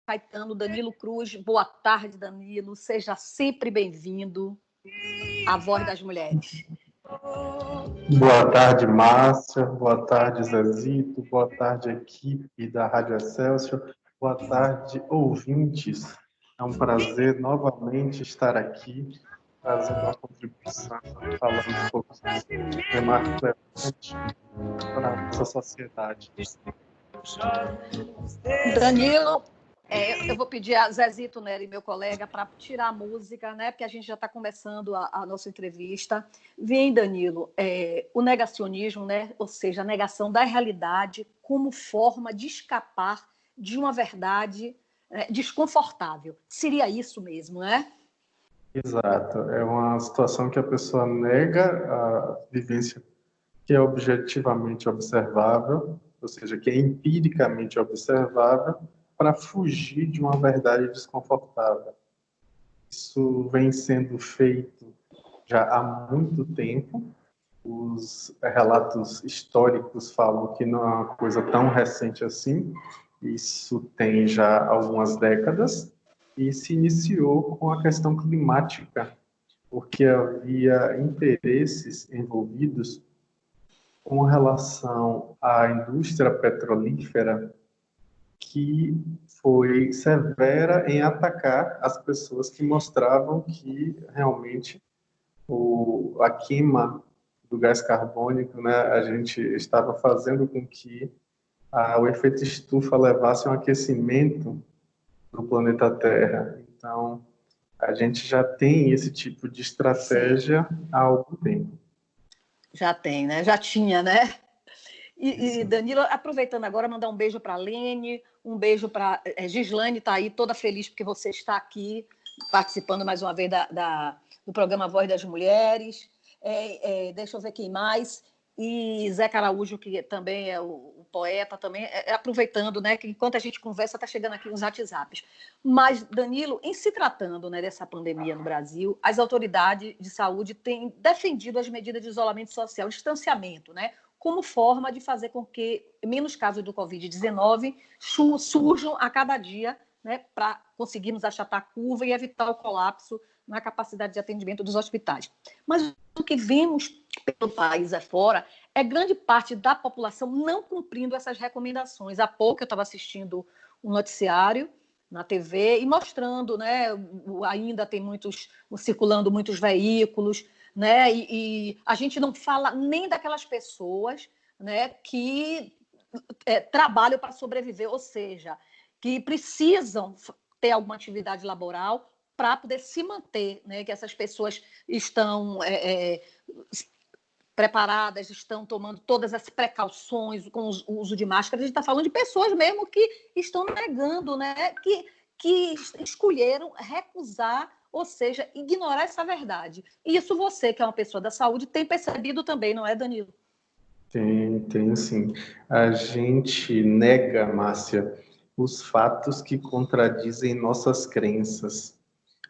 Caetano, Danilo Cruz. Boa tarde, Danilo. Seja sempre bem-vindo à Voz das Mulheres. Boa tarde, Márcia. Boa tarde, Zezito. Boa tarde, equipe da Rádio Excelsior. Boa tarde, ouvintes. É um prazer novamente estar aqui, trazendo uma contribuição, falando um pouco sobre um tema relevante para a nossa sociedade. Danilo, eu vou pedir a Zezito Nery, meu colega, para tirar a música, né? Porque a gente já está começando a nossa entrevista. Vem, Danilo, o negacionismo, né? Ou seja, a negação da realidade como forma de escapar de uma verdade desconfortável. Seria isso mesmo, né? Exato. É uma situação que a pessoa nega a vivência que é objetivamente observável, ou seja, que é empiricamente observável, para fugir de uma verdade desconfortável. Isso vem sendo feito já há muito tempo. Os relatos históricos falam que não é uma coisa tão recente assim. Isso tem já algumas décadas e se iniciou com a questão climática, porque havia interesses envolvidos com relação à indústria petrolífera que foi severa em atacar as pessoas que mostravam que realmente a queima do gás carbônico, né, a gente estava fazendo com que o efeito estufa levasse um aquecimento do planeta Terra. Então, a gente já tem esse tipo de estratégia há algum tempo. Já tem, né? Já tinha, né? E Danilo, aproveitando agora, mandar um beijo para a Lene, um beijo para Gislane, está aí toda feliz porque você está aqui participando mais uma vez do programa Voz das Mulheres. Deixa eu ver quem mais. E Zé Araújo, que também é o poeta, também aproveitando, né, que enquanto a gente conversa, está chegando aqui uns WhatsApps. Mas, Danilo, em se tratando, né, dessa pandemia no Brasil, as autoridades de saúde têm defendido as medidas de isolamento social, distanciamento, né, como forma de fazer com que menos casos do Covid-19 surjam a cada dia, né, para conseguirmos achatar a curva e evitar o colapso na capacidade de atendimento dos hospitais. Mas o que vemos pelo país afora é grande parte da população não cumprindo essas recomendações. Há pouco eu estava assistindo um noticiário na TV e mostrando, né, ainda tem circulando muitos veículos, né, e a gente não fala nem daquelas pessoas, né, que trabalham para sobreviver, ou seja, que precisam ter alguma atividade laboral para poder se manter, né, que essas pessoas estão preparadas, estão tomando todas as precauções com o uso de máscara. A gente está falando de pessoas mesmo que estão negando, né, que escolheram recusar, ou seja, ignorar essa verdade. E isso você, que é uma pessoa da saúde, tem percebido também, não é, Danilo? Tem sim. A gente nega, Márcia, os fatos que contradizem nossas crenças.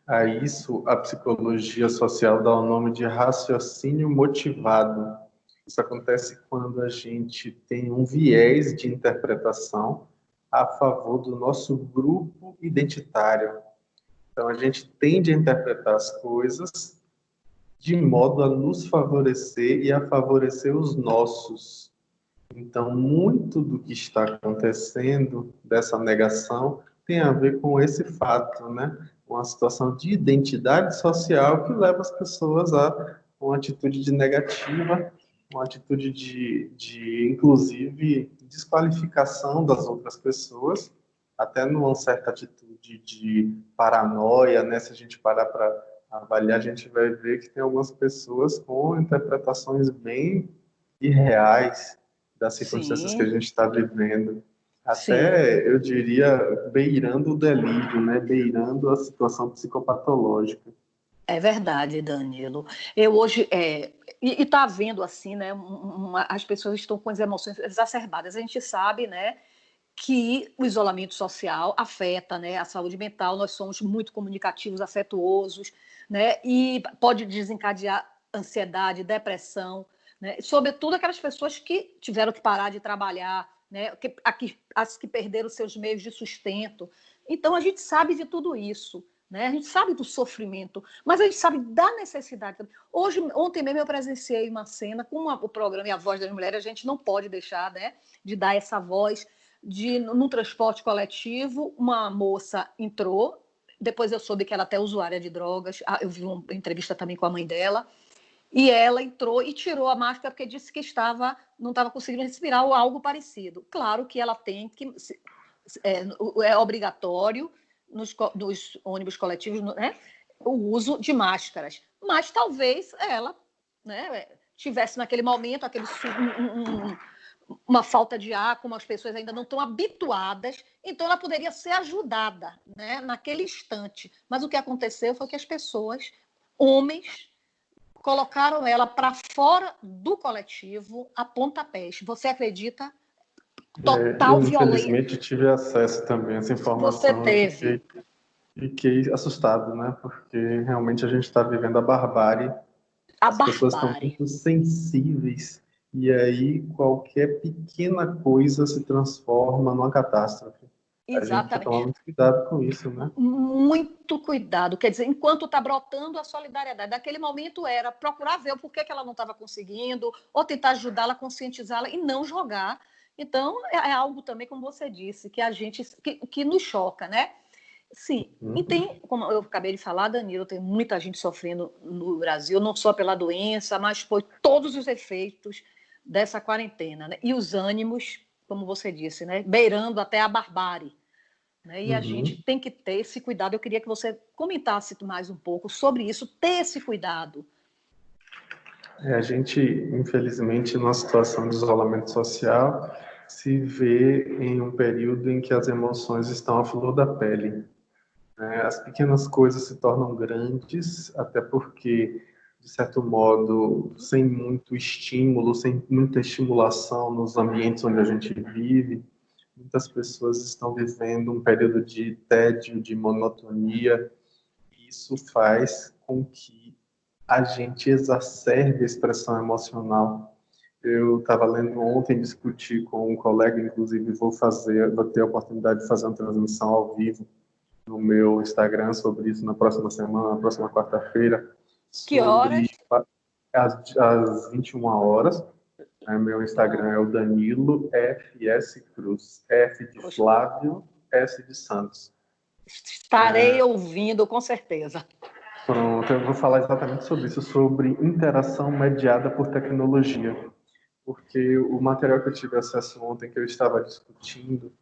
A isso, a psicologia social dá o nome de raciocínio motivado. Isso acontece quando a gente tem um viés de interpretação a favor do nosso grupo identitário. Então, a gente tende a interpretar as coisas de modo a nos favorecer e a favorecer os nossos. Então, muito do que está acontecendo dessa negação tem a ver com esse fato, né? Uma situação de identidade social que leva as pessoas a uma atitude de negativa, uma atitude de inclusive, desqualificação das outras pessoas, até numa certa atitude de paranoia, né? Se a gente parar para avaliar, a gente vai ver que tem algumas pessoas com interpretações bem irreais das circunstâncias que a gente está vivendo. Até, eu diria, beirando o delírio, né? Beirando a situação psicopatológica. É verdade, Danilo. Eu hoje... E está havendo, assim, né? As pessoas estão com as emoções exacerbadas. A gente sabe, né, que o isolamento social afeta, né, a saúde mental. Nós somos muito comunicativos, afetuosos, né? E pode desencadear ansiedade, depressão, né? Sobretudo aquelas pessoas que tiveram que parar de trabalhar, né? As que perderam seus meios de sustento. Então, a gente sabe de tudo isso, né? A gente sabe do sofrimento, mas a gente sabe da necessidade. Ontem mesmo eu presenciei uma cena com o programa E a Voz das Mulheres, a gente não pode deixar, né, de dar essa voz. No transporte coletivo, uma moça entrou, depois eu soube que ela até é usuária de drogas, eu vi uma entrevista também com a mãe dela, e ela entrou e tirou a máscara porque disse que não estava conseguindo respirar ou algo parecido. Claro que ela tem que... É obrigatório nos ônibus coletivos, né, o uso de máscaras. Mas talvez ela, né, tivesse naquele momento uma falta de ar, como as pessoas ainda não estão habituadas, então ela poderia ser ajudada, né, naquele instante. Mas o que aconteceu foi que as pessoas, homens, colocaram ela para fora do coletivo a pontapés. Você acredita? Total Eu, violência. infelizmente, tive acesso também a essa Você informação teve. e fiquei assustado, né? Porque realmente a gente está vivendo a barbárie, A as pessoas estão barbárie. muito sensíveis, e aí qualquer pequena coisa se transforma numa catástrofe. A gente precisa tomar Exatamente. muito cuidado com isso, né? Muito cuidado. Quer dizer, enquanto está brotando a solidariedade, naquele momento era procurar ver o porquê que ela não estava conseguindo, ou tentar ajudá-la, conscientizá-la e não jogar. Então, é algo também, como você disse, que a gente que nos choca, né? Sim, e tem, como eu acabei de falar, Danilo, tem muita gente sofrendo no Brasil, não só pela doença, mas por todos os efeitos dessa quarentena, né? E os ânimos, como você disse, né? Beirando até a barbárie. Né? E a gente tem que ter esse cuidado. Eu queria que você comentasse mais um pouco sobre isso, ter esse cuidado. A gente, infelizmente, numa situação de isolamento social, se vê em um período em que as emoções estão à flor da pele. As pequenas coisas se tornam grandes, até porque, de certo modo, sem muito estímulo, sem muita estimulação nos ambientes onde a gente vive, muitas pessoas estão vivendo um período de tédio, de monotonia, e isso faz com que a gente exacerbe a expressão emocional. Eu estava lendo ontem, discuti com um colega, inclusive vou ter a oportunidade de fazer uma transmissão ao vivo no meu Instagram sobre isso na próxima semana, na próxima quarta-feira, Que horas? sobre às 21 horas. Meu Instagram é o Danilo FS Cruz, F de Flávio, S de Santos. Estarei ouvindo, com certeza. Pronto, eu vou falar exatamente sobre isso, sobre interação mediada por tecnologia, porque o material que eu tive acesso ontem, que eu estava discutindo,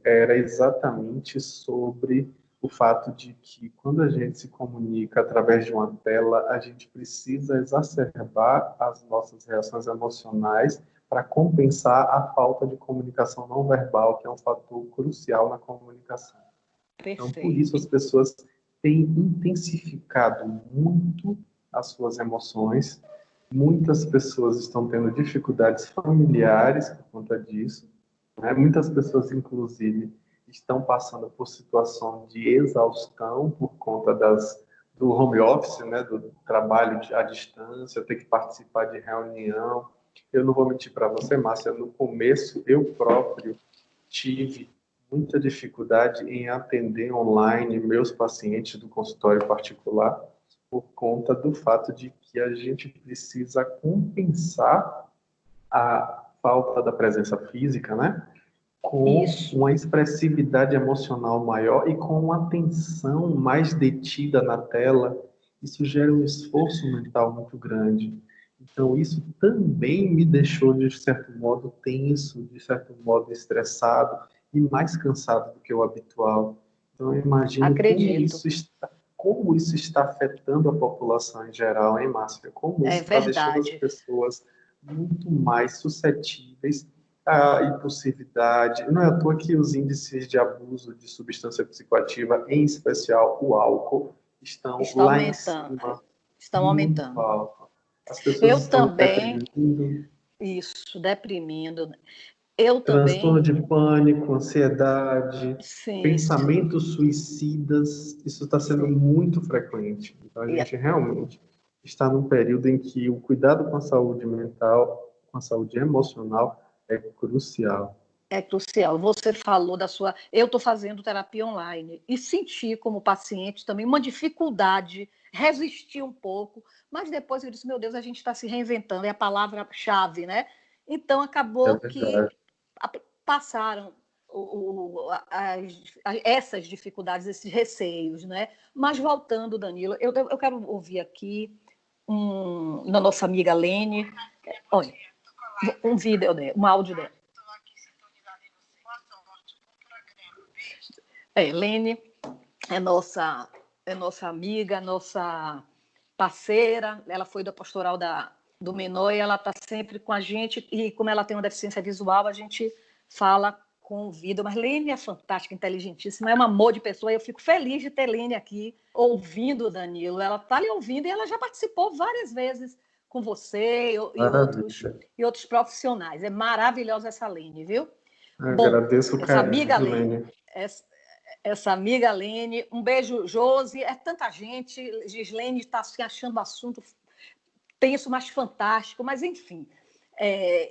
era exatamente sobre o fato de que quando a gente se comunica através de uma tela, a gente precisa exacerbar as nossas reações emocionais para compensar a falta de comunicação não verbal, que é um fator crucial na comunicação. Então, por isso, as pessoas têm intensificado muito as suas emoções. Muitas pessoas estão tendo dificuldades familiares por conta disso. Né? Muitas pessoas, inclusive, estão passando por situação de exaustão por conta do home office, né? Do trabalho à distância, ter que participar de reunião. Eu não vou mentir para você, Márcia, no começo eu próprio tive muita dificuldade em atender online meus pacientes do consultório particular por conta do fato de que a gente precisa compensar a falta da presença física, né? Com uma expressividade emocional maior e com uma atenção mais detida na tela. Isso gera um esforço mental muito grande. Então, isso também me deixou, de certo modo, tenso, de certo modo, estressado e mais cansado do que o habitual. Então, eu imagino como isso está afetando a população em geral, hein, Márcia? Como isso está deixando as pessoas muito mais suscetíveis à impulsividade. Não é à toa que os índices de abuso de substância psicoativa, em especial o álcool, estão lá em cima. Estão aumentando. Alto. As pessoas estão deprimindo. Isso, deprimindo. Eu Transtorno também. de pânico, ansiedade, Sim, pensamentos suicidas, isso está sendo muito frequente. Então, a gente realmente está num período em que o cuidado com a saúde mental, com a saúde emocional, é crucial. É crucial. Você falou da sua. Eu estou fazendo terapia online e senti, como paciente, também uma dificuldade, resistir um pouco, mas depois eu disse: meu Deus, a gente está se reinventando, é a palavra-chave, né? Então, É acabou que verdade. passaram essas dificuldades, esses receios, né? Mas voltando, Danilo, eu quero ouvir aqui da nossa amiga Lene. Olha, um vídeo dela, um áudio dela. Lene é nossa amiga, nossa parceira. Ela foi da pastoral do Menor e ela está sempre com a gente. E como ela tem uma deficiência visual, a gente fala com o vídeo. Mas Lene é fantástica, inteligentíssima, é um amor de pessoa. E eu fico feliz de ter Lene aqui ouvindo o Danilo. Ela está lhe ouvindo e ela já participou várias vezes com você Maravilha. e outros profissionais. É maravilhosa essa Lene, viu? Bom, Agradeço o essa amiga carinho, Lene, Lene. essa amiga Lene, um beijo, Josi, é tanta gente, Gislene está se achando o assunto tenso, mas fantástico, mas enfim.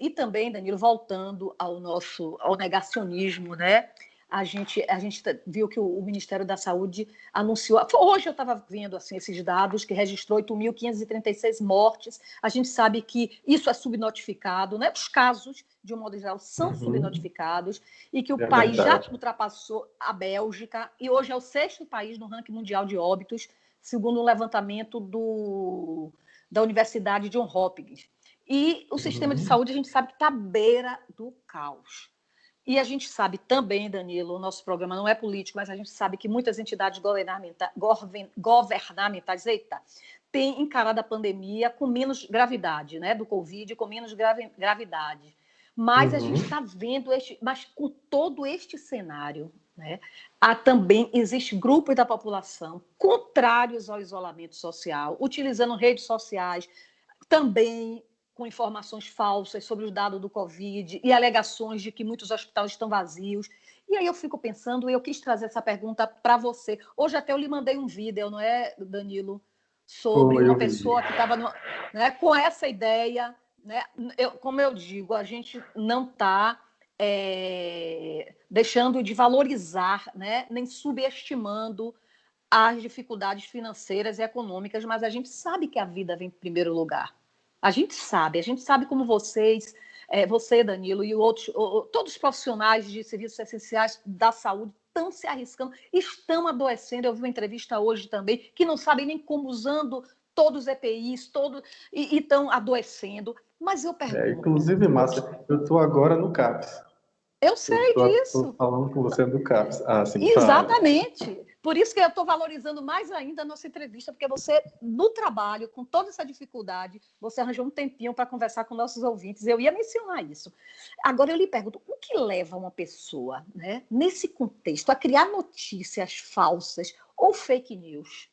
E também, Danilo, voltando ao negacionismo, né? A gente viu que o Ministério da Saúde anunciou. Hoje eu estava vendo assim, esses dados que registrou 8.536 mortes. A gente sabe que isso é subnotificado, né? Os casos, de um modo geral, são subnotificados e que o país já ultrapassou a Bélgica e hoje é o 6º país no ranking mundial de óbitos, segundo um levantamento da Universidade Johns Hopkins. E o sistema de saúde, a gente sabe que está à beira do caos. E a gente sabe também, Danilo, o nosso programa não é político, mas a gente sabe que muitas entidades governamentais têm encarado a pandemia com menos gravidade, né, do Covid, com menos gravidade. Mas a gente está vendo, mas com todo este cenário, né, também existem grupos da população contrários ao isolamento social, utilizando redes sociais, também com informações falsas sobre os dados do Covid e alegações de que muitos hospitais estão vazios. E aí eu fico pensando, e eu quis trazer essa pergunta para você. Hoje até eu lhe mandei um vídeo, não é, Danilo? Sobre uma pessoa que estava com essa ideia. Né? Como eu digo, a gente não está deixando de valorizar, né? Nem subestimando as dificuldades financeiras e econômicas, mas a gente sabe que a vida vem em primeiro lugar. A gente sabe como você, Danilo, e todos os profissionais de serviços essenciais da saúde estão se arriscando, estão adoecendo. Eu vi uma entrevista hoje também, que não sabem nem como, usando todos os EPIs, e estão adoecendo. Mas eu pergunto... Inclusive, Márcia, eu estou agora no CAPS. Eu sei disso. Estou falando com você do CAPS. Sim, exatamente. Fala. Por isso que eu estou valorizando mais ainda a nossa entrevista, porque você, no trabalho, com toda essa dificuldade, você arranjou um tempinho para conversar com nossos ouvintes. Eu ia mencionar isso. Agora, eu lhe pergunto, o que leva uma pessoa, né, nesse contexto, a criar notícias falsas ou fake news?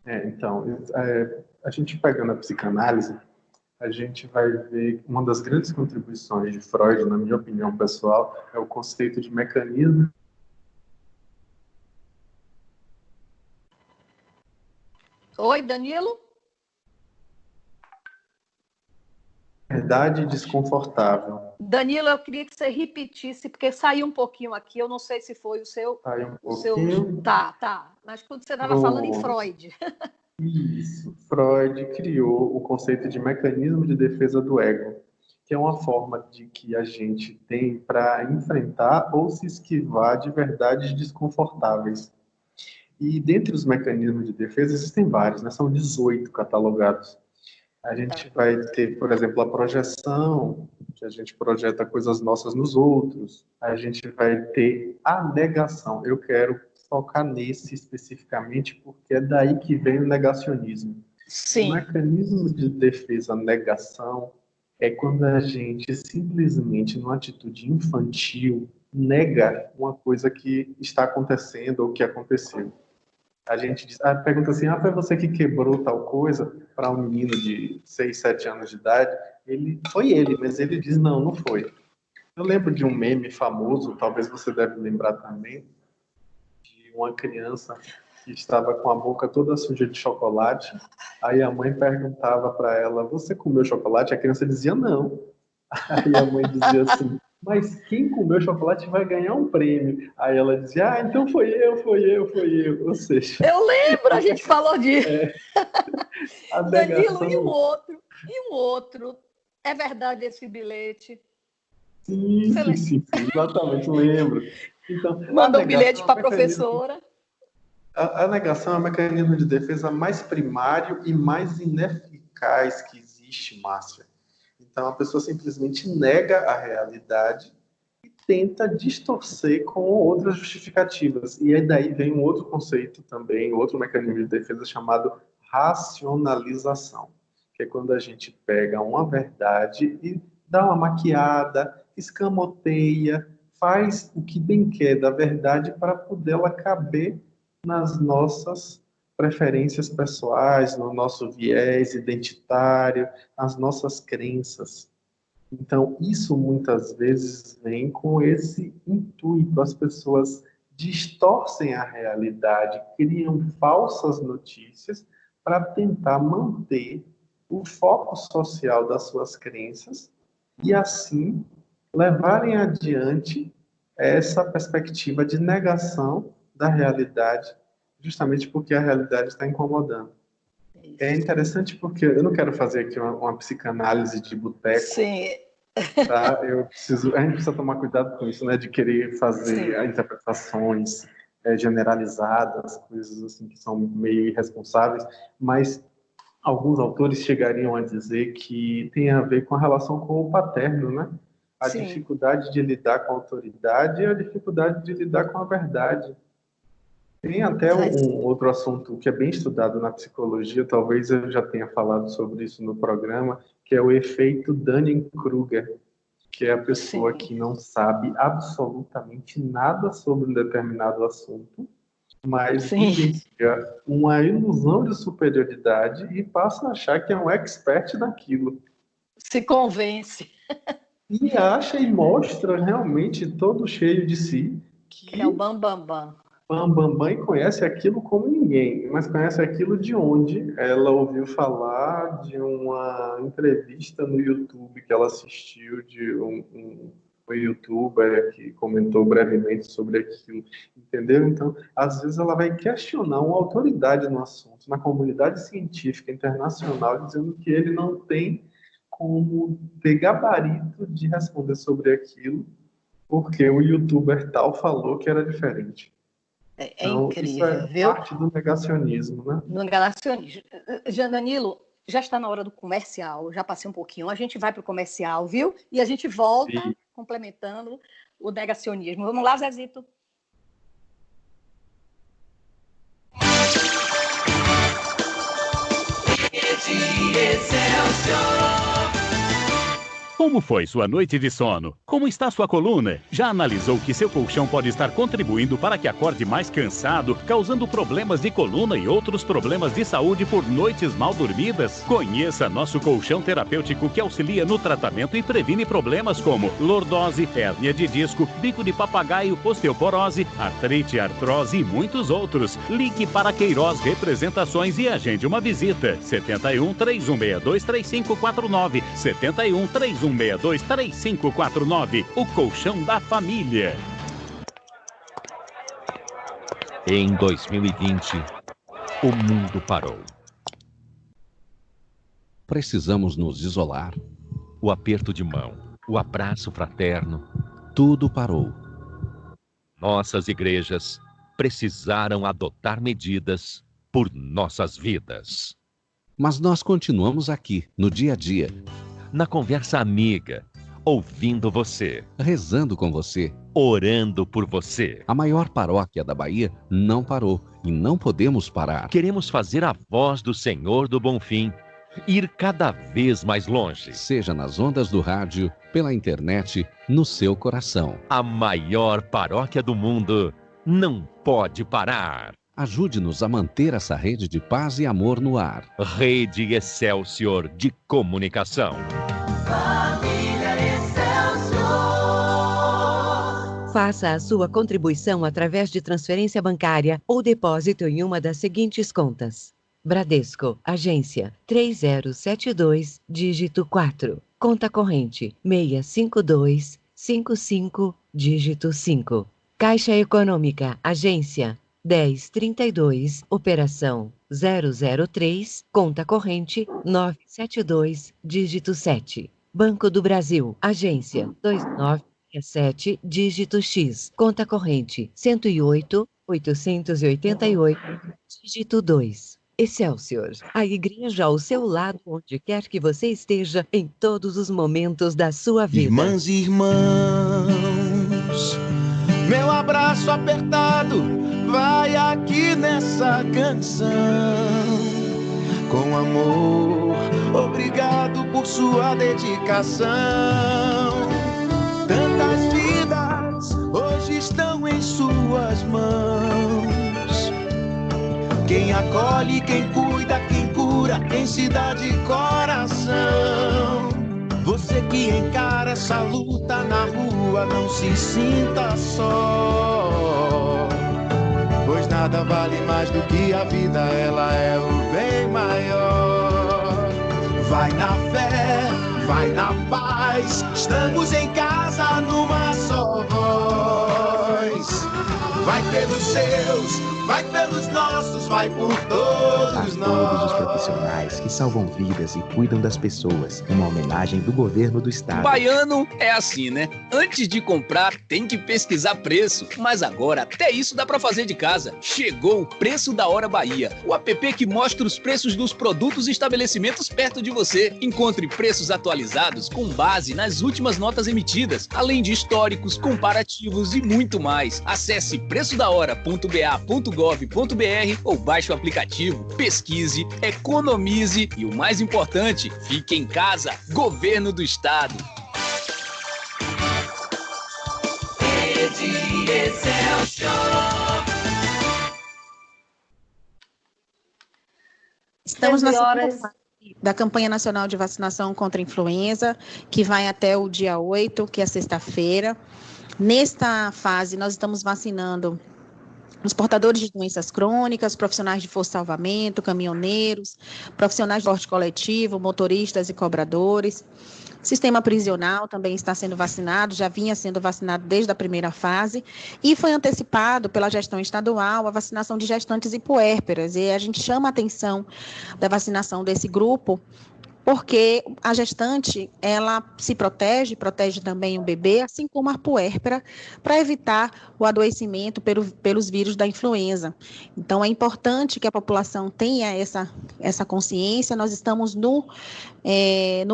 Então, a gente pegando a psicanálise, a gente vai ver uma das grandes contribuições de Freud, na minha opinião pessoal, é o conceito de mecanismo. Oi, Danilo? Verdade desconfortável. Danilo, eu queria que você repetisse, porque saiu um pouquinho aqui, eu não sei se foi o seu... Saiu um pouquinho. Tá. Mas quando você estava falando em Freud... Isso. Freud criou o conceito de mecanismo de defesa do ego, que é uma forma de que a gente tem para enfrentar ou se esquivar de verdades desconfortáveis. E dentre os mecanismos de defesa existem vários, né? São 18 catalogados. A gente vai ter, por exemplo, a projeção, que a gente projeta coisas nossas nos outros. A gente vai ter a negação. Eu quero focar nesse especificamente, porque é daí que vem o negacionismo. Sim. O mecanismo de defesa negação é quando a gente simplesmente, numa atitude infantil, nega uma coisa que está acontecendo ou que aconteceu. A gente pergunta assim, foi você que quebrou tal coisa, para um menino de 6, 7 anos de idade? Foi ele, mas ele diz, não foi. Eu lembro de um meme famoso, talvez você deve lembrar também, de uma criança que estava com a boca toda suja de chocolate, aí a mãe perguntava para ela, você comeu chocolate? A criança dizia, não. Aí a mãe dizia assim, mas quem comeu chocolate vai ganhar um prêmio. Aí ela dizia, então foi eu. Ou seja, Eu lembro, a gente falou disso. a Danilo, e um negação... outro? E um outro? É verdade esse bilhete? Sim, Você sim, sim, sim, exatamente, lembro. Então, a mandou um bilhete negação é para um a mecanismo... professora? A negação é o mecanismo de defesa mais primário e mais ineficaz que existe, Márcia. Então, a pessoa simplesmente nega a realidade e tenta distorcer com outras justificativas. E aí daí vem um outro conceito também, outro mecanismo de defesa chamado racionalização, que é quando a gente pega uma verdade e dá uma maquiada, escamoteia, faz o que bem quer da verdade para poder ela caber nas nossas preferências pessoais, no nosso viés identitário, nas nossas crenças. Então, isso muitas vezes vem com esse intuito. As pessoas distorcem a realidade, criam falsas notícias para tentar manter o foco social das suas crenças e, assim, levarem adiante essa perspectiva de negação da realidade, justamente porque a realidade está incomodando. É interessante porque eu não quero fazer aqui uma psicanálise de boteco, Sim, tá? A gente precisa tomar cuidado com isso, né? De querer sim. fazer interpretações generalizadas, coisas assim que são meio irresponsáveis, mas alguns autores chegariam a dizer que tem a ver com a relação com o paterno, né? A Sim. dificuldade de lidar com a autoridade e a dificuldade de lidar com a verdade. Tem até Mas, um outro assunto que é bem estudado na psicologia, talvez eu já tenha falado sobre isso no programa, que é o efeito Dunning-Kruger, que é a pessoa sim. que não sabe absolutamente nada sobre um determinado assunto, mas Sim. vivencia uma ilusão de superioridade e passa a achar que é um expert naquilo. Se convence E acha e mostra realmente todo cheio de si que é o que bam, bam, bam. Bambambam conhece aquilo como ninguém, mas conhece aquilo de onde ela ouviu falar de uma entrevista no YouTube que ela assistiu de um youtuber que comentou brevemente sobre aquilo, entendeu? Então, às vezes ela vai questionar uma autoridade no assunto, na comunidade científica internacional, dizendo que ele não tem como ter gabarito de responder sobre aquilo, porque o youtuber tal falou que era diferente. É Então, isso é incrível, viu? parte do negacionismo, né? No negacionismo. Jean Danilo, já está na hora do comercial, já passei um pouquinho. A gente vai para o comercial, viu? E a gente volta E complementando o negacionismo. Vamos lá, Zezito? Como foi sua noite de sono? Como está sua coluna? Já analisou que seu colchão pode estar contribuindo para que acorde mais cansado, causando problemas de coluna e outros problemas de saúde por noites mal dormidas? Conheça nosso colchão terapêutico que auxilia no tratamento e previne problemas como lordose, hérnia de disco, bico de papagaio, osteoporose, artrite, artrose e muitos outros. Ligue para Queiroz Representações e agende uma visita. 71 3162 3549 71 3162 3549. O colchão da família. Em 2020, o mundo parou. Precisamos nos isolar. O aperto de mão, o abraço fraterno, Tudo parou. nossas igrejas precisaram adotar medidas por nossas vidas. Mas nós continuamos aqui, no dia a dia, Na conversa amiga, ouvindo você, rezando com você. orando por você. A maior paróquia da Bahia não parou e não podemos parar. Queremos fazer a voz do Senhor do Bonfim ir cada vez mais longe. Seja nas ondas do rádio, pela internet, no seu coração. A maior paróquia do mundo não pode parar. Ajude-nos a manter essa rede de paz e amor no ar. Rede Excelsior de Comunicação. Faça a sua contribuição através de transferência bancária ou depósito em uma das seguintes contas: Bradesco, agência 3072, dígito 4, conta corrente 652 55, dígito 5. Caixa Econômica, agência 1032, operação 003, conta corrente 972, dígito 7. Banco do Brasil, agência 2967, dígito X, conta corrente 108, 888, dígito 2. Excelsior, a igreja ao seu lado onde quer que você esteja em todos os momentos da sua vida. Irmãs e irmãos, meu abraço apertado vai aqui nessa canção. Com amor, obrigado por sua dedicação. Tantas vidas hoje estão em suas mãos. Quem acolhe, quem cuida, quem cura, quem se dá de coração. Você que encara essa luta na rua, não se sinta só. Pois nada vale mais do que a vida, ela é o bem maior. Vai na fé, vai na paz, estamos em casa numa só voz. Vai pelos seus, vai pelos nossos, vai por todos nós. A todos os profissionais que salvam vidas e cuidam das pessoas, uma homenagem do governo do estado. Baiano é assim, né? Antes de comprar, tem que pesquisar preço. Mas agora, até isso dá pra fazer de casa. Chegou o Preço da Hora Bahia, o app que mostra os preços dos produtos e estabelecimentos perto de você. Encontre preços atualizados com base nas últimas notas emitidas, além de históricos, comparativos e muito mais. Acesse preçodahora.ba.gov.br ou baixe o aplicativo, pesquise, economize e o mais importante, fique em casa. Governo do Estado. Estamos na segunda fase da campanha nacional de vacinação contra a influenza, que vai até o dia 8, que é sexta-feira. Nesta fase, nós estamos vacinando os portadores de doenças crônicas, profissionais de força-salvamento, caminhoneiros, profissionais de transporte coletivo, motoristas e cobradores. Sistema prisional também está sendo vacinado, já vinha sendo vacinado desde a primeira fase, e foi antecipado pela gestão estadual a vacinação de gestantes e puérperas, e a gente chama a atenção da vacinação desse grupo, porque a gestante, ela se protege também o bebê, assim como a puérpera, para evitar o adoecimento pelos vírus da influenza. Então, é importante que a população tenha essa consciência. Nós estamos no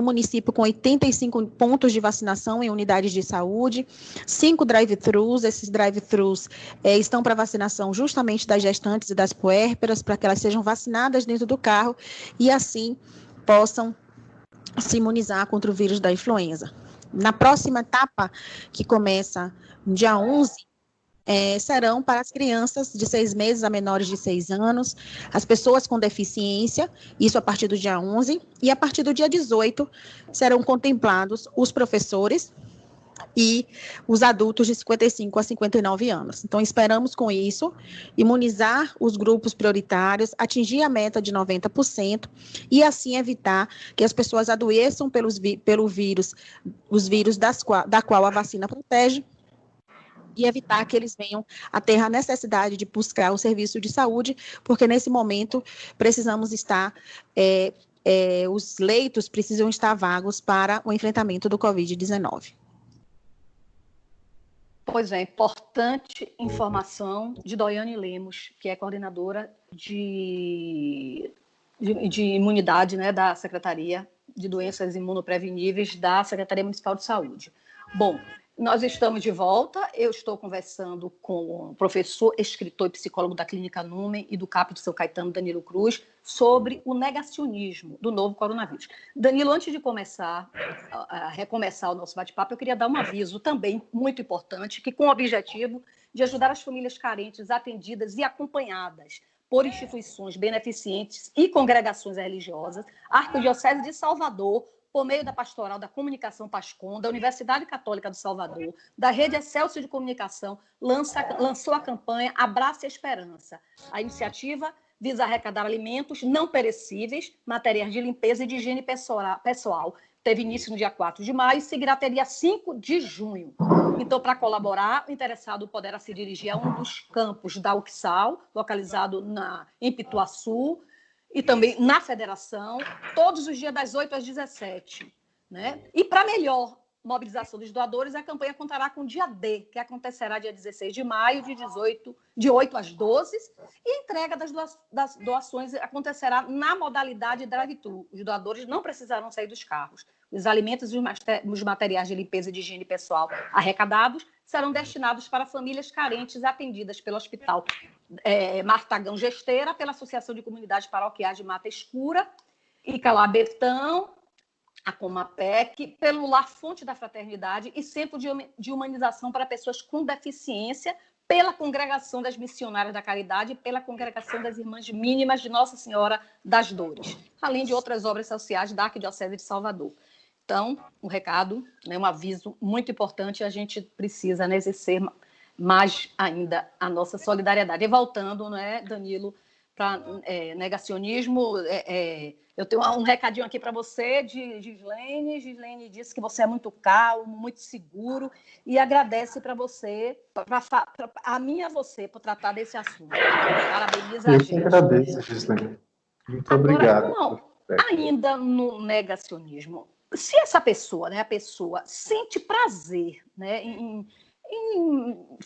município com 85 pontos de vacinação em unidades de saúde, 5 drive-thrus. Esses drive-thrus estão para vacinação justamente das gestantes e das puérperas, para que elas sejam vacinadas dentro do carro e assim possam se imunizar contra o vírus da influenza. Na próxima etapa, que começa no dia 11, serão para as crianças de 6 meses a menores de 6 anos, as pessoas com deficiência, isso a partir do dia 11, e a partir do dia 18 serão contemplados os professores e os adultos de 55 a 59 anos. Então, esperamos com isso imunizar os grupos prioritários, atingir a meta de 90% e assim evitar que as pessoas adoeçam pelo vírus, os vírus da qual a vacina protege, e evitar que eles venham a ter a necessidade de buscar o serviço de saúde, porque nesse momento precisamos estar, os leitos precisam estar vagos para o enfrentamento do Covid-19. Pois é, importante informação de Doiane Lemos, que é coordenadora de imunidade, né, da Secretaria de Doenças Imunopreveníveis da Secretaria Municipal de Saúde. Bom, nós estamos de volta, eu estou conversando com o professor, escritor e psicólogo da Clínica Numen e do CAP de São Caetano, Danilo Cruz, sobre o negacionismo do novo coronavírus. Danilo, antes de recomeçar o nosso bate-papo, eu queria dar um aviso também muito importante, que com o objetivo de ajudar as famílias carentes, atendidas e acompanhadas por instituições beneficentes e congregações religiosas, a Arquidiocese de Salvador, por meio da Pastoral da Comunicação Pascom, da Universidade Católica do Salvador, da Rede Excelsior de Comunicação, lançou a campanha Abrace a Esperança. A iniciativa visa arrecadar alimentos não perecíveis, materiais de limpeza e de higiene pessoal, teve início no dia 4 de maio e seguirá até dia 5 de junho. Então, para colaborar, o interessado poderá se dirigir a um dos campos da UXAL, localizado em Pituaçu, e também na Federação, todos os dias das 8 às 17. Né? E para melhor mobilização dos doadores, a campanha contará com o dia D, que acontecerá dia 16 de maio, de 8 às 12, e a entrega das doações acontecerá na modalidade drive-thru. Os doadores não precisarão sair dos carros. Os alimentos e os materiais de limpeza e de higiene pessoal arrecadados serão destinados para famílias carentes atendidas pelo Hospital Martagão Gesteira, pela Associação de Comunidades Paroquiais de Mata Escura e Calabetão, a Comapec, pelo Lar Fonte da Fraternidade e Centro de Humanização para Pessoas com Deficiência, pela Congregação das Missionárias da Caridade e pela Congregação das Irmãs Mínimas de Nossa Senhora das Dores, além de outras obras sociais da Arquidiocese de Salvador. Então, um recado, né, um aviso muito importante, a gente precisa, né, exercer mais ainda a nossa solidariedade. E voltando, né, Danilo, para negacionismo, eu tenho um recadinho aqui para você, de Gislene. Gislene disse que você é muito calmo, muito seguro, e agradece para você, a mim e a você, por tratar desse assunto. Parabeniza a gente. Eu que agradeço, Gislene. Muito obrigado. Não, ainda no negacionismo, se essa pessoa, né, a pessoa sente prazer, né, em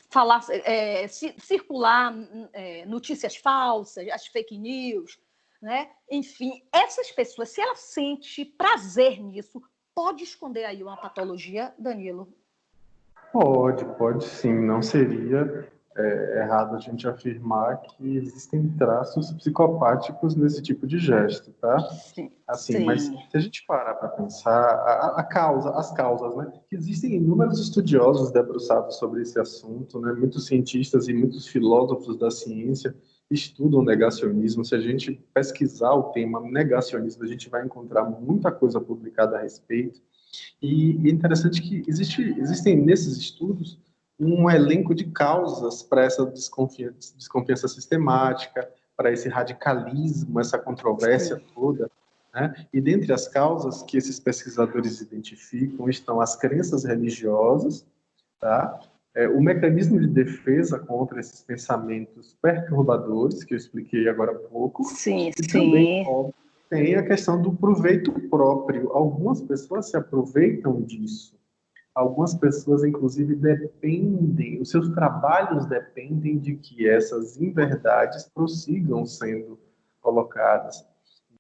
falar, circular notícias falsas, as fake news, né? Enfim, essas pessoas, se ela sente prazer nisso, pode esconder aí uma patologia, Danilo? Pode sim. Não seria errado a gente afirmar que existem traços psicopáticos nesse tipo de gesto, tá? Sim. Assim, sim. Mas se a gente parar para pensar, as causas, né? Que existem inúmeros estudiosos debruçados sobre esse assunto, né? Muitos cientistas e muitos filósofos da ciência estudam negacionismo. Se a gente pesquisar o tema negacionismo, a gente vai encontrar muita coisa publicada a respeito. E é interessante que existem nesses estudos um elenco de causas para essa desconfiança sistemática, para esse radicalismo, essa controvérsia toda, né? E dentre as causas que esses pesquisadores identificam estão as crenças religiosas, tá? O mecanismo de defesa contra esses pensamentos perturbadores, que eu expliquei agora há pouco, sim, e também, óbvio, tem a questão do proveito próprio. Algumas pessoas se aproveitam disso. Algumas pessoas, inclusive, os seus trabalhos dependem de que essas inverdades prossigam sendo colocadas.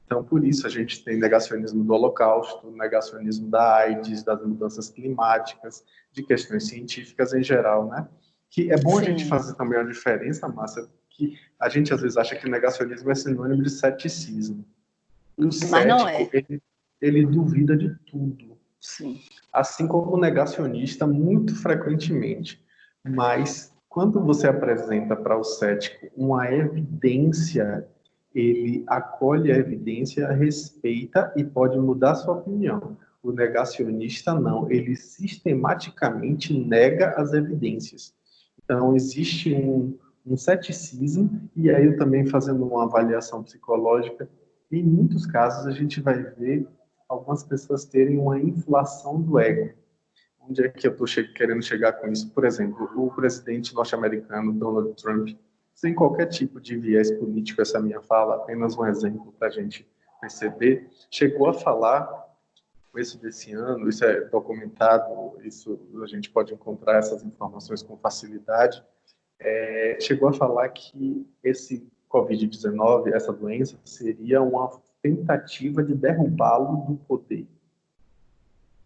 Então, por isso, a gente tem negacionismo do Holocausto, negacionismo da AIDS, das mudanças climáticas, de questões científicas em geral, né? Que é bom a gente fazer também a diferença, Márcia, que a gente às vezes acha que negacionismo é sinônimo de ceticismo. E o cético, ele duvida de tudo. Sim. Assim como o negacionista, muito frequentemente. Mas, quando você apresenta para o cético uma evidência, ele acolhe a evidência, respeita e pode mudar sua opinião. O negacionista não, ele sistematicamente nega as evidências. Então, existe um ceticismo, e aí eu também fazendo uma avaliação psicológica, em muitos casos a gente vai ver algumas pessoas terem uma inflação do ego. Onde é que eu estou querendo chegar com isso? Por exemplo, o presidente norte-americano, Donald Trump, sem qualquer tipo de viés político, essa minha fala, apenas um exemplo para a gente perceber, chegou a falar, no começo desse ano, isso é documentado, isso a gente pode encontrar essas informações com facilidade, chegou a falar que esse Covid-19, essa doença, seria uma tentativa de derrubá-lo do poder.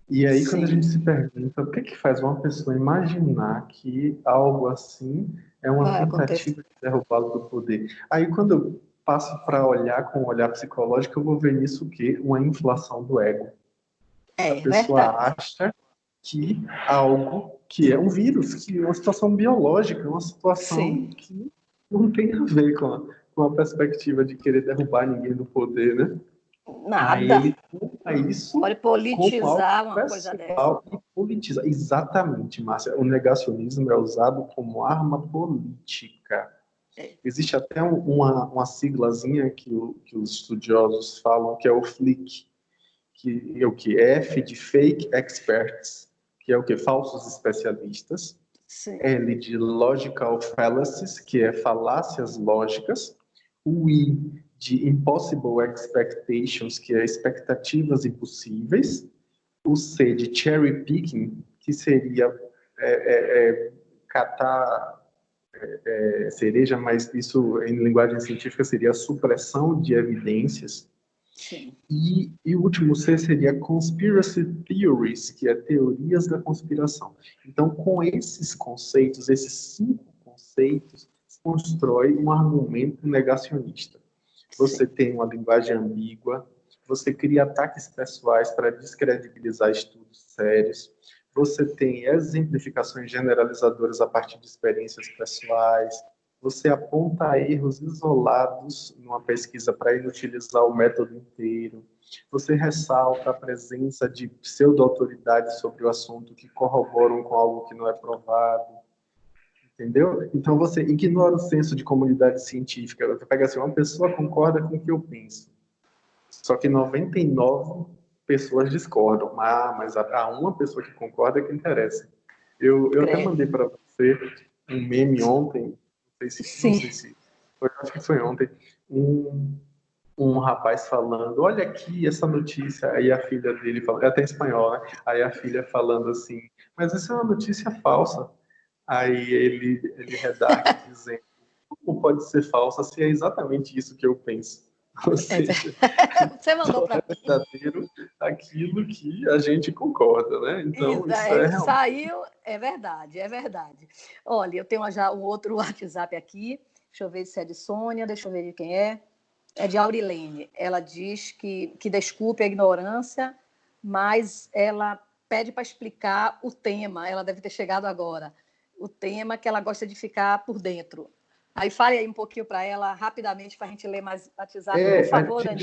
E aí, quando a gente se pergunta o que faz uma pessoa imaginar que algo assim é uma tentativa de derrubá-lo do poder? Aí, quando eu passo para olhar com um olhar psicológico, eu vou ver nisso o quê? Uma inflação do ego. A pessoa acha que algo que é um vírus, que é uma situação biológica, uma situação que não tem a ver com a perspectiva de querer derrubar ninguém do poder, né? Nada. Aí ele culpa isso. Pode politizar uma coisa dessa. E politiza. Exatamente, Márcia. O negacionismo é usado como arma política. Existe até uma siglazinha que os estudiosos falam, que é o FLIC, que é o que? F de fake experts, que é o que? Falsos especialistas. Sim. L de logical fallacies, que é falácias lógicas. O I de impossible expectations, que é expectativas impossíveis. O C de cherry picking, que seria catar cereja, mas isso em linguagem científica seria a supressão de evidências. Sim. E o último C seria conspiracy theories, que é teorias da conspiração. Então, com esses conceitos, esses 5 conceitos, se constrói um argumento negacionista. Você tem uma linguagem ambígua, você cria ataques pessoais para descredibilizar estudos sérios, você tem exemplificações generalizadoras a partir de experiências pessoais, você aponta erros isolados numa pesquisa para inutilizar o método inteiro, você ressalta a presença de pseudo-autoridades sobre o assunto que corroboram com algo que não é provado, entendeu? Então você ignora o senso de comunidade científica, você pega assim, uma pessoa concorda com o que eu penso, só que 99 pessoas discordam, mas há uma pessoa que concorda que interessa. Eu até mandei para você um meme ontem, não sei se foi, acho que foi ontem, um rapaz falando, olha aqui essa notícia, aí a filha dele falando, é até em espanhol, né? Aí a filha falando assim, mas isso é uma notícia falsa. Aí ele redargue dizendo, como pode ser falsa se é exatamente isso que eu penso? Ou seja, você mandou para verdadeiro aquilo que a gente concorda, né? Então, isso realmente... Saiu, é verdade. Olha, eu tenho já um outro WhatsApp aqui, deixa eu ver se é de Sônia, deixa eu ver de quem é. É de Aurilene. Ela diz que desculpe a ignorância, mas ela pede para explicar o tema, ela deve ter chegado agora, o tema que ela gosta de ficar por dentro. Aí fale aí um pouquinho para ela, rapidamente, para a gente ler mais WhatsApp, por favor, Danilo.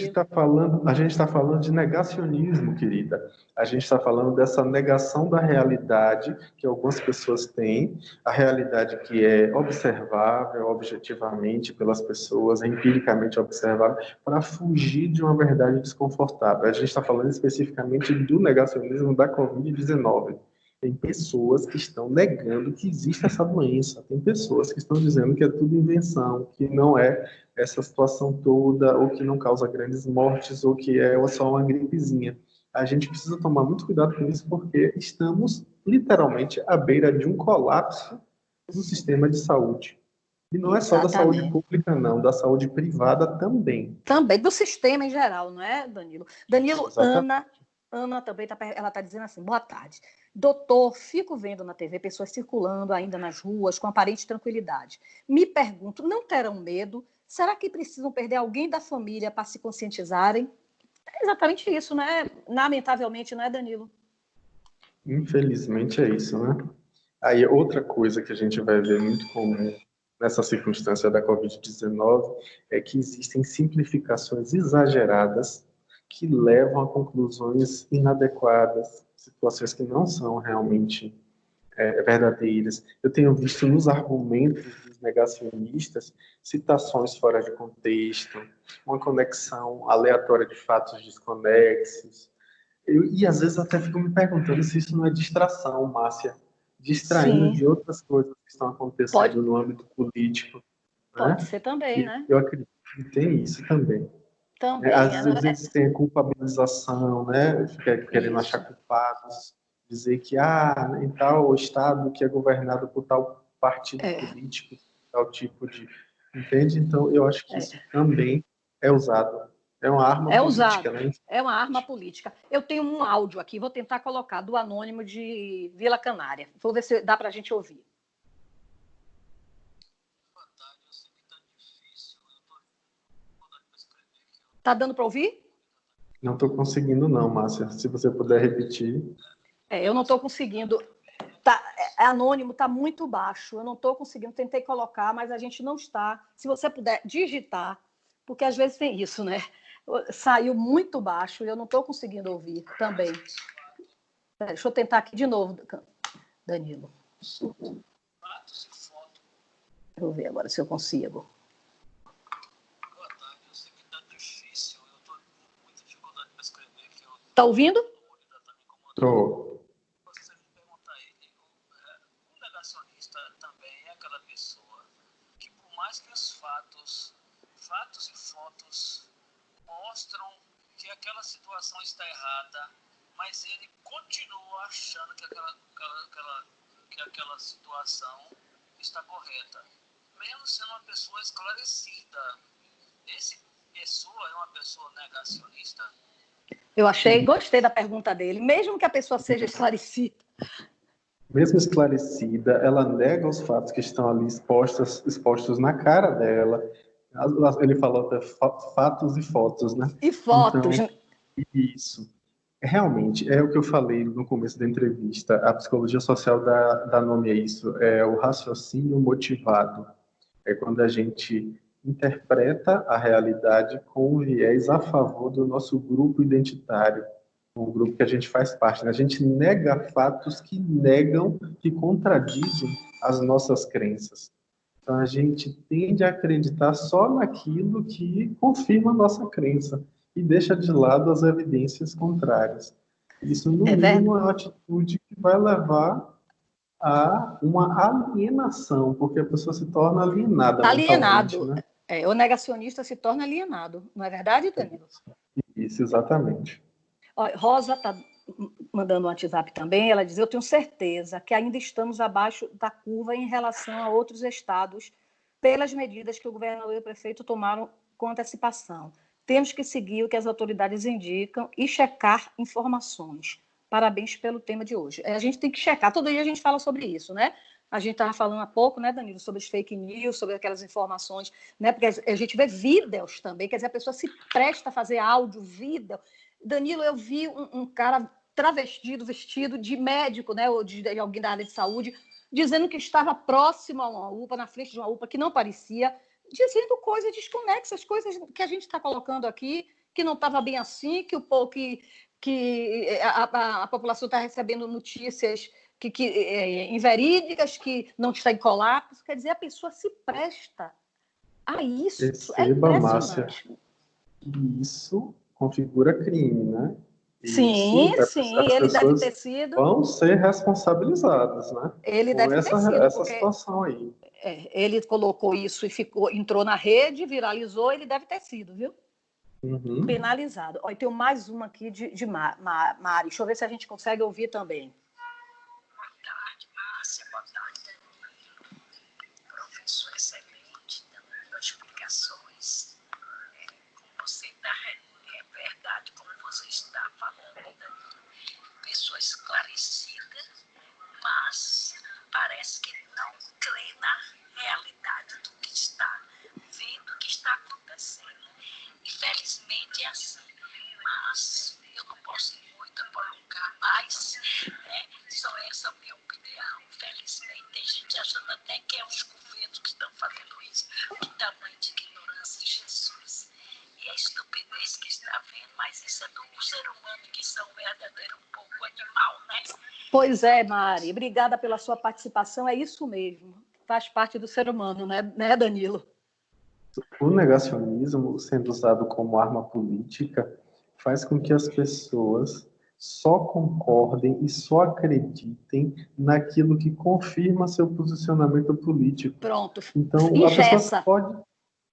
A gente está falando de negacionismo, querida. A gente está falando dessa negação da realidade que algumas pessoas têm, a realidade que é observável objetivamente pelas pessoas, empiricamente observável, para fugir de uma verdade desconfortável. A gente está falando especificamente do negacionismo da Covid-19. Tem pessoas que estão negando que existe essa doença. Tem pessoas que estão dizendo que é tudo invenção, que não é essa situação toda, ou que não causa grandes mortes, ou que é só uma gripezinha. A gente precisa tomar muito cuidado com isso, porque estamos literalmente à beira de um colapso do sistema de saúde. E não é só da saúde pública, não, da saúde privada também. Também, do sistema em geral, não é, Danilo? Danilo, Ana também ela está dizendo assim, boa tarde. Doutor, fico vendo na TV pessoas circulando ainda nas ruas com aparente tranquilidade. Me pergunto, não terão medo? Será que precisam perder alguém da família para se conscientizarem? É exatamente isso, né? Lamentavelmente, não é, Danilo? Infelizmente é isso, né? Aí outra coisa que a gente vai ver muito comum nessa circunstância da Covid-19 é que existem simplificações exageradas que levam a conclusões inadequadas, situações que não são realmente verdadeiras. Eu tenho visto nos argumentos dos negacionistas citações fora de contexto, uma conexão aleatória de fatos desconexos. E às vezes até fico me perguntando se isso não é distração, Márcia, distraindo de outras coisas que estão acontecendo no âmbito político. Pode ser também, né? Eu acredito que tem isso também. Também. Às vezes tem a culpabilização, né? Querendo achar culpados, dizer que em tal estado que é governado por tal partido político, tal tipo de... Entende? Então, eu acho que isso também é usado. É uma arma política, né? É uma arma política. Eu tenho um áudio aqui, vou tentar colocar, do Anônimo de Vila Canária. Vou ver se dá para a gente ouvir. Tá dando para ouvir? Não estou conseguindo não, Márcia. Se você puder repetir. Eu não estou conseguindo. É anônimo, está muito baixo. Eu não estou conseguindo. Tentei colocar, mas a gente não está. Se você puder digitar, porque às vezes tem isso, né? Saiu muito baixo e eu não estou conseguindo ouvir também. Deixa eu tentar aqui de novo, Danilo. Vou ver agora se eu consigo. Tá ouvindo? Tô. Você me pergunta aí, o negacionista também é aquela pessoa que, por mais que os fatos e fotos mostram que aquela situação está errada, mas ele continua achando que aquela situação está correta, mesmo sendo uma pessoa esclarecida. Essa pessoa é uma pessoa negacionista? Gostei da pergunta dele, mesmo que a pessoa seja esclarecida. Mesmo esclarecida, ela nega os fatos que estão ali expostos na cara dela. Ele falou até fatos e fotos, né? E fotos. Então, isso. Realmente, é o que eu falei no começo da entrevista. A psicologia social dá nome a isso. É o raciocínio motivado. É quando a gente interpreta a realidade com viés a favor do nosso grupo identitário, o grupo que a gente faz parte, né? A gente nega fatos que contradizem as nossas crenças. Então, a gente tende a acreditar só naquilo que confirma a nossa crença e deixa de lado as evidências contrárias. Isso, no mínimo, é uma atitude que vai levar a uma alienação, porque a pessoa se torna alienada. Alienado. Né? O negacionista se torna alienado. Não é verdade, Danilo? Isso, exatamente. Rosa está mandando um WhatsApp também. Ela diz: eu tenho certeza que ainda estamos abaixo da curva em relação a outros estados pelas medidas que o governador e o prefeito tomaram com antecipação. Temos que seguir o que as autoridades indicam e checar informações. Parabéns pelo tema de hoje. A gente tem que checar. Todo dia a gente fala sobre isso, né? A gente estava falando há pouco, né, Danilo, sobre as fake news, sobre aquelas informações, né? Porque a gente vê vídeos também, quer dizer, a pessoa se presta a fazer áudio, vídeo. Danilo, eu vi um cara travestido, vestido de médico, né, ou de alguém da área de saúde, dizendo que estava próximo a uma UPA, na frente de uma UPA, que não parecia, dizendo coisas desconexas, coisas que a gente está colocando aqui, que não estava bem assim, que a população está recebendo notícias inverídicas, que não está em colapso. Quer dizer, a pessoa se presta a isso. Perceba, Márcia, isso configura crime, né? Sim, ele deve ter sido. Vão ser responsabilizados, né? Ele deve ter sido. Essa situação aí. Ele colocou isso e entrou na rede, viralizou, ele deve ter sido, viu? Uhum. Penalizado. Ó, tem mais uma aqui de Mari. Deixa eu ver se a gente consegue ouvir também. Boa tarde, Márcia. Boa tarde, Danilo. Professor excelente, dando explicações. Como você está, é verdade, como você está falando, Danilo. Pessoa esclarecida, mas parece que não crê na realidade do que está vendo, o que está acontecendo. Infelizmente é assim, mas eu não posso ir muito prolongar mais, né? Só essa é a minha opinião. Infelizmente tem gente achando até que é os governos que estão fazendo isso. Que tamanho de ignorância de Jesus. E a estupidez que está vendo, mas isso é do ser humano, que são verdadeiro um pouco animal, né? Pois é, Mari, obrigada pela sua participação, é isso mesmo. Faz parte do ser humano, né, Danilo? O negacionismo, sendo usado como arma política, faz com que as pessoas só concordem e só acreditem naquilo que confirma seu posicionamento político. Pronto. Então, a pessoa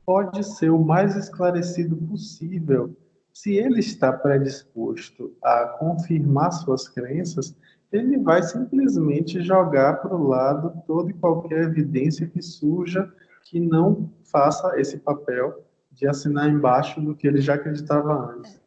pode ser o mais esclarecido possível. Se ele está predisposto a confirmar suas crenças, ele vai simplesmente jogar para o lado toda e qualquer evidência que surja que não faça esse papel de assinar embaixo do que ele já acreditava antes.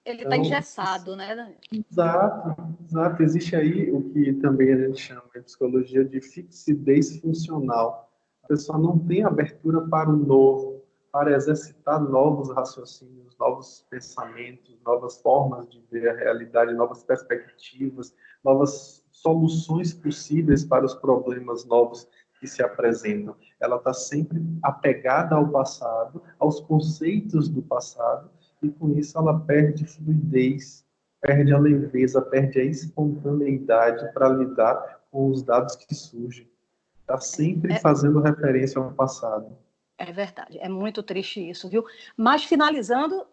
Ele está engessado, né, Daniel? Exato. Existe aí o que também a gente chama em psicologia de fixidez funcional. A pessoa não tem abertura para o novo, para exercitar novos raciocínios, novos pensamentos, novas formas de ver a realidade, novas perspectivas, novas soluções possíveis para os problemas novos que se apresentam. Ela está sempre apegada ao passado, aos conceitos do passado, e com isso ela perde fluidez, perde a leveza, perde a espontaneidade para lidar com os dados que surgem. Está sempre fazendo referência ao passado. É verdade, é muito triste isso, viu? Mas finalizando,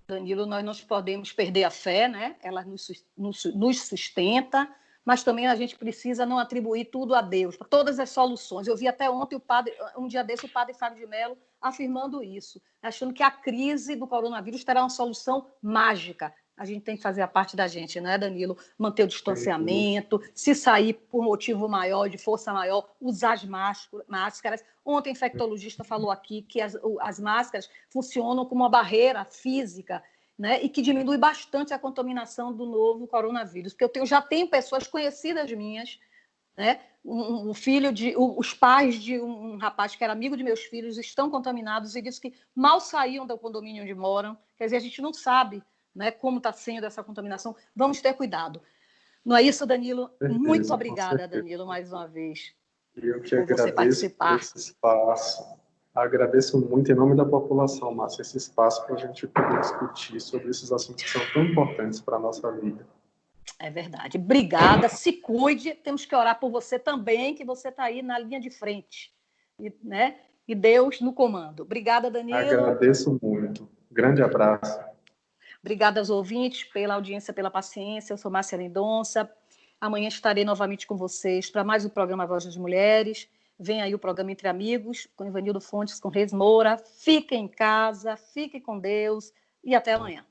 Danilo, nós não podemos perder a fé, né? Ela nos sustenta, mas também a gente precisa não atribuir tudo a Deus, todas as soluções. Eu vi até ontem um dia desse, o padre Fábio de Mello afirmando isso, achando que a crise do coronavírus terá uma solução mágica. A gente tem que fazer a parte da gente, né, Danilo? Manter o distanciamento, se sair por motivo maior, de força maior, usar as máscaras. Ontem o infectologista falou aqui que as máscaras funcionam como uma barreira física, né, e que diminui bastante a contaminação do novo coronavírus. Porque eu já tenho pessoas conhecidas minhas, né, os pais de um rapaz que era amigo de meus filhos estão contaminados e disse que mal saíam do condomínio onde moram. Quer dizer, a gente não sabe, né, como está sendo essa contaminação. Vamos ter cuidado. Não é isso, Danilo? Muito obrigada, Danilo, mais uma vez. Eu que agradeço por esse espaço. Agradeço muito em nome da população, Márcia, esse espaço para a gente poder discutir sobre esses assuntos que são tão importantes para a nossa vida. É verdade. Obrigada. Se cuide. Temos que orar por você também, que você está aí na linha de frente. Né? E Deus no comando. Obrigada, Danilo. Agradeço muito. Grande abraço. Obrigada aos ouvintes pela audiência, pela paciência. Eu sou Márcia Mendonça. Amanhã estarei novamente com vocês para mais um programa Voz das Mulheres. Vem aí o programa Entre Amigos, com Ivanildo Fontes, com Reis Moura. Fiquem em casa, fiquem com Deus e até amanhã.